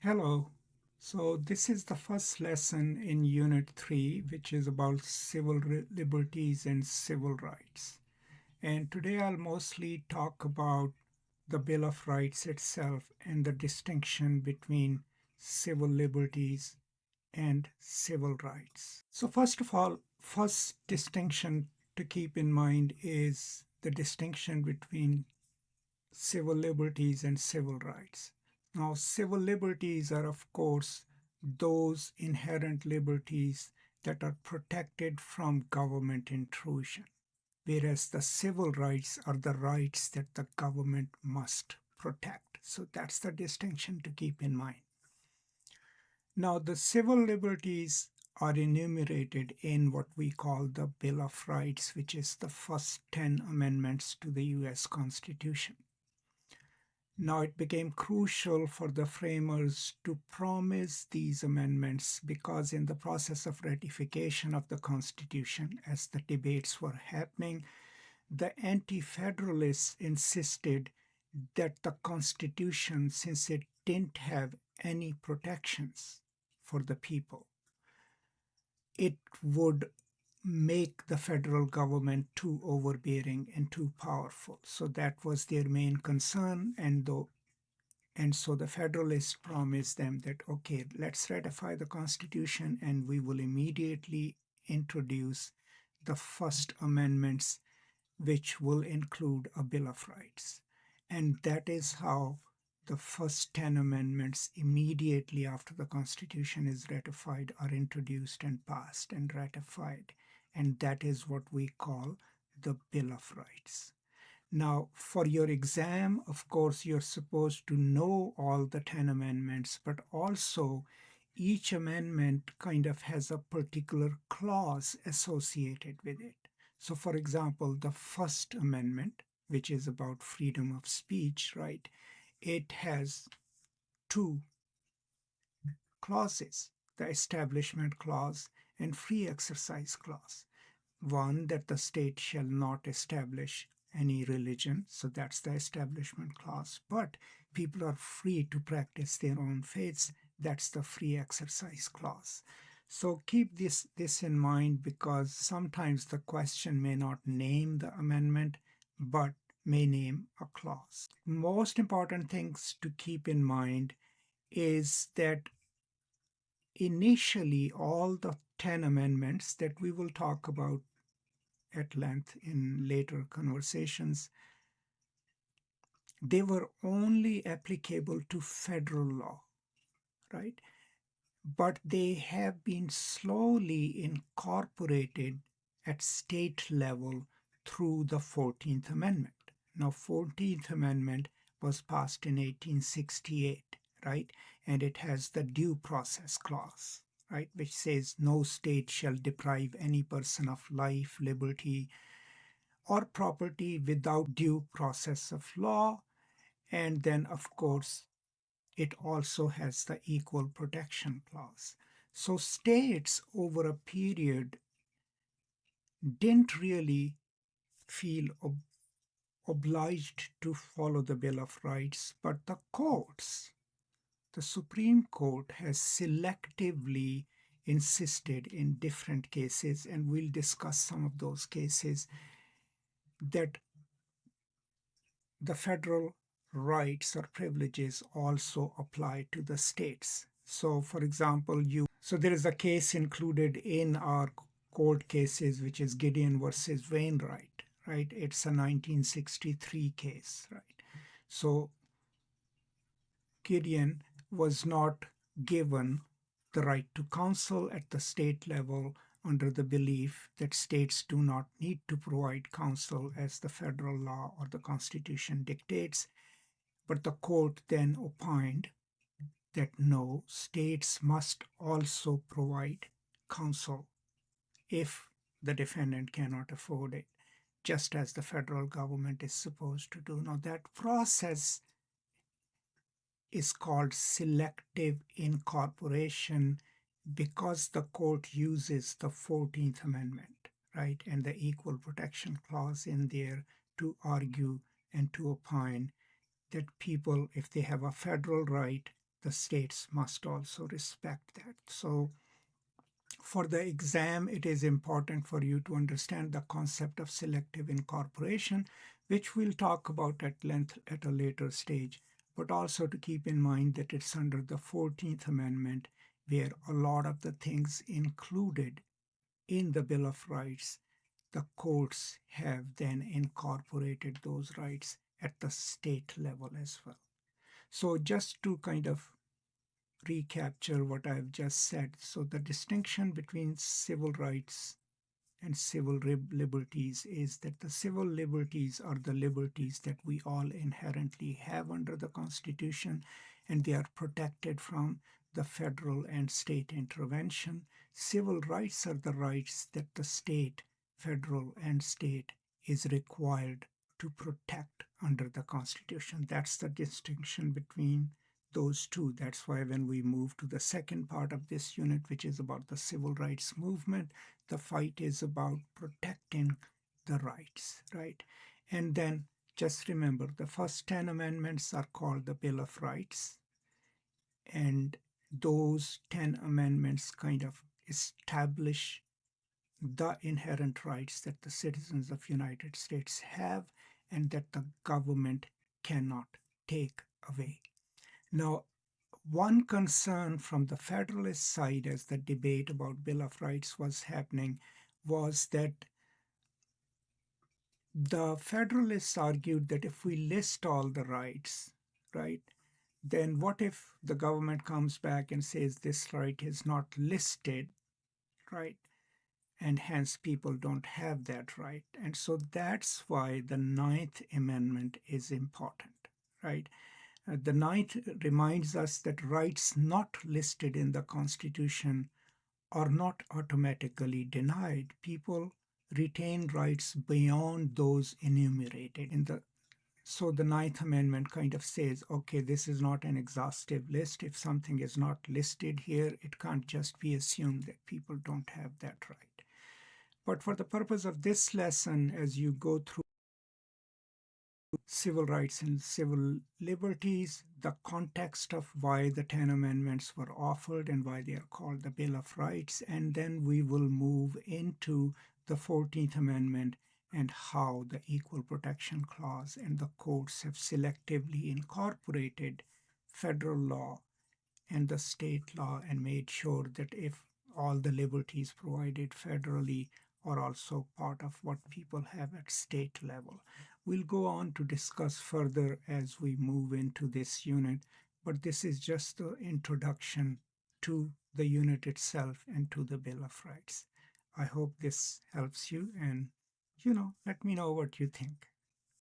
Hello. So, this is the first lesson in Unit 3, which is about civil liberties and civil rights. And today I'll mostly talk about the Bill of Rights itself and the distinction between civil liberties and civil rights. So, first of all, first distinction to keep in mind is the distinction between civil liberties and civil rights. Now, civil liberties are, of course, those inherent liberties that are protected from government intrusion, whereas the civil rights are the rights that the government must protect. So that's the distinction to keep in mind. Now, the civil liberties are enumerated in what we call the Bill of Rights, which is the first 10 amendments to the U.S. Constitution. Now, it became crucial for the framers to promise these amendments because, in the process of ratification of the Constitution, as the debates were happening, the Anti Federalists insisted that the Constitution, since it didn't have any protections for the people, it would make the federal government too overbearing and too powerful. So that was their main concern, and so the Federalists promised them that, okay, let's ratify the Constitution and we will immediately introduce the first amendments, which will include a Bill of Rights. And that is how the first 10 amendments, immediately after the Constitution is ratified, are introduced and passed and ratified. And that is what we call the Bill of Rights. Now, for your exam, of course, you're supposed to know all the 10 amendments, but also each amendment kind of has a particular clause associated with it. So, for example, the First Amendment, which is about freedom of speech, right? It has two clauses, the Establishment Clause and Free Exercise Clause. One, that the state shall not establish any religion, so that's the Establishment Clause. But people are free to practice their own faiths, that's the Free Exercise Clause. So keep this in mind, because sometimes the question may not name the amendment, but may name a clause. Most important things to keep in mind is that initially all the 10 amendments that we will talk about at length in later conversations, they were only applicable to federal law, right? But they have been slowly incorporated at state level through the 14th Amendment. Now, 14th Amendment was passed in 1868, right? And it has the Due Process Clause, right, which says no state shall deprive any person of life, liberty, or property without due process of law. And then, of course, it also has the Equal Protection Clause. So states over a period didn't really feel obliged to follow the Bill of Rights, but the courts, the Supreme Court, has selectively insisted in different cases, and we'll discuss some of those cases, that the federal rights or privileges also apply to the states. So, for example, so there is a case included in our court cases, which is Gideon versus Wainwright, right? It's a 1963 case, right? So Gideon was not given the right to counsel at the state level under the belief that states do not need to provide counsel as the federal law or the Constitution dictates. But the court then opined that no, states must also provide counsel if the defendant cannot afford it, just as the federal government is supposed to do. Now, that process is called selective incorporation because the court uses the 14th Amendment, right, and the Equal Protection Clause in there to argue and to opine that people, if they have a federal right, the states must also respect that. So, for the exam, it is important for you to understand the concept of selective incorporation, which we'll talk about at length at a later stage, but also to keep in mind that it's under the 14th Amendment, where a lot of the things included in the Bill of Rights, the courts have then incorporated those rights at the state level as well. So, just to kind of recapture what I've just said, so the distinction between civil rights and civil liberties is that the civil liberties are the liberties that we all inherently have under the Constitution, and they are protected from the federal and state intervention. Civil rights are the rights that the state, federal, and state is required to protect under the Constitution. That's the distinction between those two. That's why when we move to the second part of this unit, which is about the civil rights movement, the fight is about protecting the rights, right? And then just remember the first 10 amendments are called the Bill of Rights. And those 10 amendments kind of establish the inherent rights that the citizens of United States have and that the government cannot take away. Now, one concern from the Federalist side as the debate about Bill of Rights was happening was that the Federalists argued that if we list all the rights, right, then what if the government comes back and says this right is not listed, right, and hence people don't have that right. And so that's why the Ninth Amendment is important, right? The Ninth reminds us that rights not listed in the Constitution are not automatically denied. People retain rights beyond those enumerated in the. So the Ninth Amendment kind of says, okay, this is not an exhaustive list. If something is not listed here, it can't just be assumed that people don't have that right. But for the purpose of this lesson, as you go through civil rights and civil liberties, the context of why the 10 amendments were offered and why they are called the Bill of Rights, and then we will move into the 14th Amendment and how the Equal Protection Clause and the courts have selectively incorporated federal law and the state law and made sure that if all the liberties provided federally are also part of what people have at state level. We'll go on to discuss further as we move into this unit, but this is just the introduction to the unit itself and to the Bill of Rights. I hope this helps you and let me know what you think.